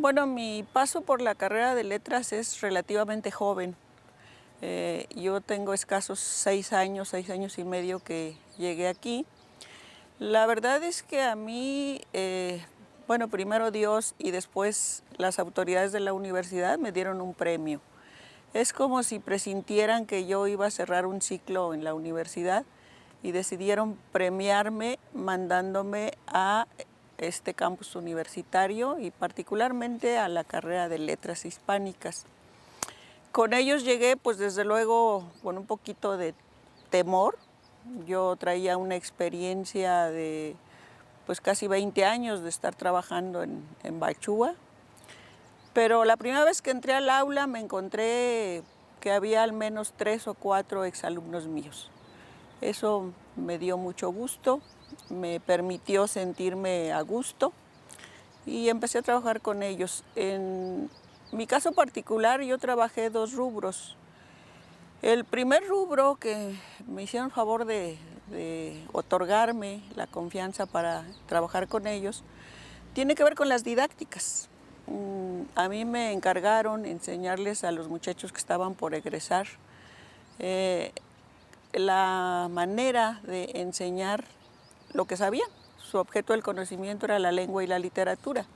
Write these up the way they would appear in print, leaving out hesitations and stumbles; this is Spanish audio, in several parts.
Bueno, mi paso por la carrera de letras es relativamente joven. Yo tengo escasos 6 años, 6 años y medio que llegué aquí. La verdad es que a mí, bueno, primero Dios y después las autoridades de la universidad me dieron un premio. Es como si presintieran que yo iba a cerrar un ciclo en la universidad y decidieron premiarme mandándome a este campus universitario y particularmente a la carrera de letras hispánicas. Con ellos llegué, pues desde luego, con un poquito de temor. Yo traía una experiencia de pues casi 20 años de estar trabajando en Bachúa, pero la primera vez que entré al aula me encontré que había al menos 3 o 4 exalumnos míos. Eso me dio mucho gusto, me permitió sentirme a gusto y empecé a trabajar con ellos. En mi caso particular, yo trabajé 2 rubros. El primer rubro que me hicieron favor de otorgarme la confianza para trabajar con ellos tiene que ver con las didácticas. A mí me encargaron enseñarles a los muchachos que estaban por egresar la manera de enseñar lo que sabían. Su objeto del conocimiento era la lengua y la literatura.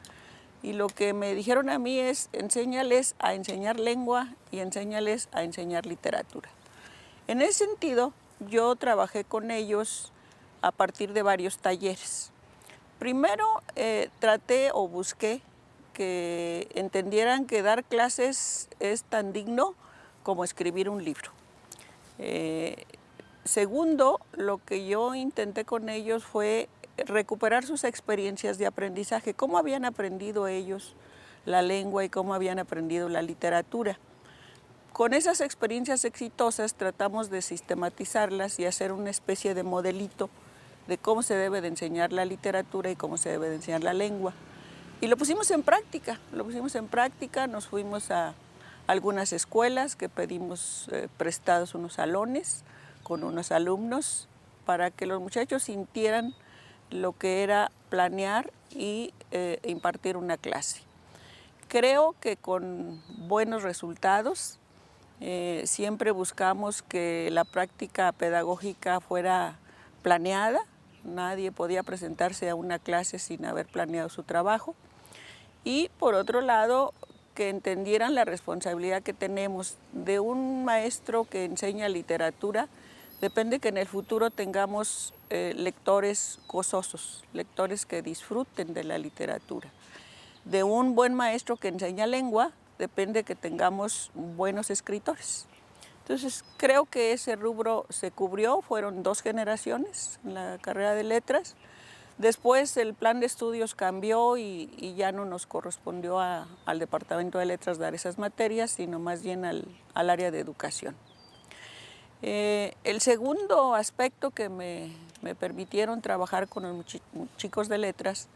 Y lo que me dijeron a mí es, enséñales a enseñar lengua y enséñales a enseñar literatura. En ese sentido, yo trabajé con ellos a partir de varios talleres. Primero, traté o busqué que entendieran que dar clases es tan digno como escribir un libro. Segundo, lo que yo intenté con ellos fue recuperar sus experiencias de aprendizaje, cómo habían aprendido ellos la lengua y cómo habían aprendido la literatura. Con esas experiencias exitosas tratamos de sistematizarlas y hacer una especie de modelito de cómo se debe de enseñar la literatura y cómo se debe de enseñar la lengua. Y lo pusimos en práctica, nos fuimos a algunas escuelas que pedimos prestados unos salones con unos alumnos para que los muchachos sintieran lo que era planear y impartir una clase. Creo que con buenos resultados. Siempre buscamos que la práctica pedagógica fuera planeada. Nadie podía presentarse a una clase sin haber planeado su trabajo. Y por otro lado, que entendieran la responsabilidad que tenemos de un maestro que enseña literatura. Depende que en el futuro tengamos lectores gozosos, lectores que disfruten de la literatura. De un buen maestro que enseña lengua, depende que tengamos buenos escritores. Entonces, creo que ese rubro se cubrió, fueron 2 generaciones en la carrera de letras. Después el plan de estudios cambió y ya no nos correspondió al Departamento de Letras dar esas materias, sino más bien al área de educación. El segundo aspecto que me permitieron trabajar con los chicos de letras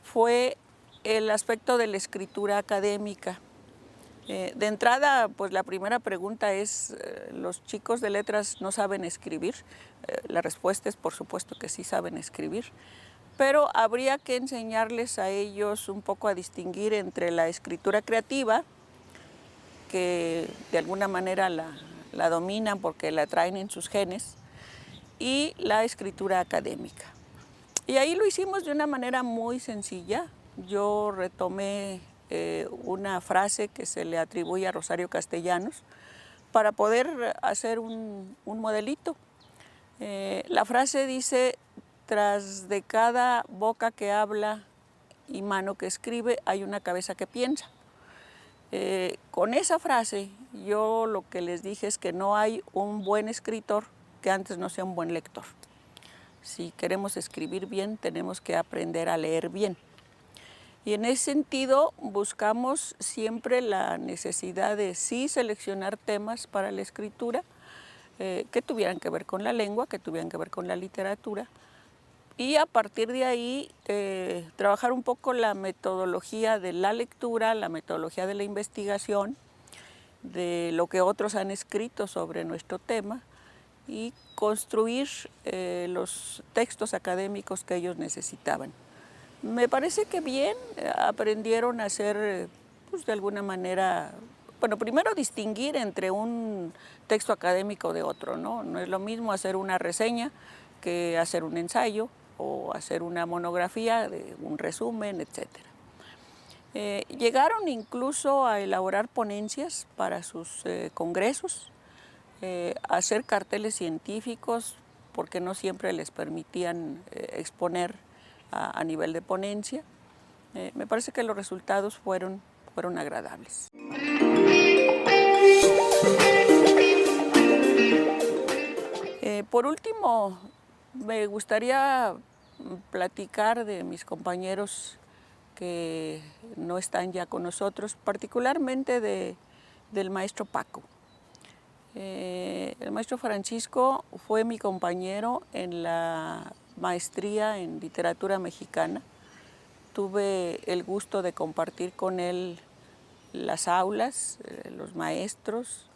fue el aspecto de la escritura académica. De entrada, pues la primera pregunta es, ¿los chicos de letras no saben escribir? La respuesta es por supuesto que sí saben escribir, pero habría que enseñarles a ellos un poco a distinguir entre la escritura creativa, que de alguna manera la dominan porque la traen en sus genes, y la escritura académica. Y ahí lo hicimos de una manera muy sencilla. Yo retomé una frase que se le atribuye a Rosario Castellanos para poder hacer un modelito. La frase dice, tras de cada boca que habla y mano que escribe, hay una cabeza que piensa. Con esa frase yo lo que les dije es que no hay un buen escritor que antes no sea un buen lector. Si queremos escribir bien, tenemos que aprender a leer bien. Y en ese sentido buscamos siempre la necesidad de sí seleccionar temas para la escritura que tuvieran que ver con la lengua, que tuvieran que ver con la literatura, y a partir de ahí trabajar un poco la metodología de la lectura, la metodología de la investigación, de lo que otros han escrito sobre nuestro tema y construir los textos académicos que ellos necesitaban. Me parece que bien, aprendieron a hacer, pues de alguna manera, bueno, primero distinguir entre un texto académico de otro, ¿no? No es lo mismo hacer una reseña que hacer un ensayo o hacer una monografía, de un resumen, etcétera. Llegaron incluso a elaborar ponencias para sus congresos, a hacer carteles científicos, porque no siempre les permitían exponer a nivel de ponencia. Me parece que los resultados fueron agradables. Por último, me gustaría platicar de mis compañeros que no están ya con nosotros, particularmente del maestro Paco. El maestro Francisco fue mi compañero en la maestría en literatura mexicana. Tuve el gusto de compartir con él las aulas, los maestros.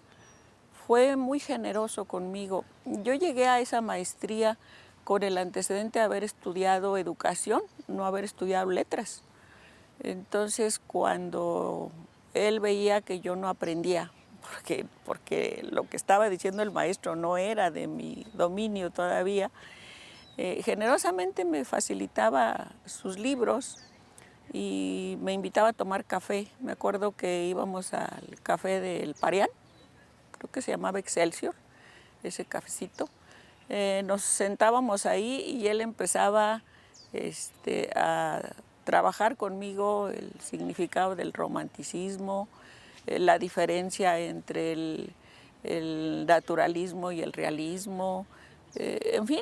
Fue muy generoso conmigo. Yo llegué a esa maestría con el antecedente de haber estudiado educación, no haber estudiado letras. Entonces, cuando él veía que yo no aprendía, porque lo que estaba diciendo el maestro no era de mi dominio todavía, generosamente me facilitaba sus libros y me invitaba a tomar café. Me acuerdo que íbamos al café del Parián, creo que se llamaba Excelsior, ese cafecito. Nos sentábamos ahí y él empezaba a trabajar conmigo el significado del romanticismo, la diferencia entre el naturalismo y el realismo, en fin,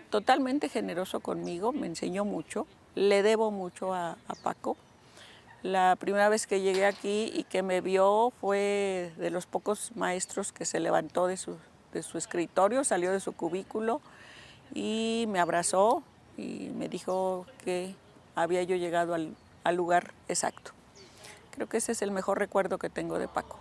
totalmente generoso conmigo, me enseñó mucho, le debo mucho a Paco. La primera vez que llegué aquí y que me vio fue de los pocos maestros que se levantó de su escritorio, salió de su cubículo y me abrazó y me dijo que había yo llegado al lugar exacto. Creo que ese es el mejor recuerdo que tengo de Paco.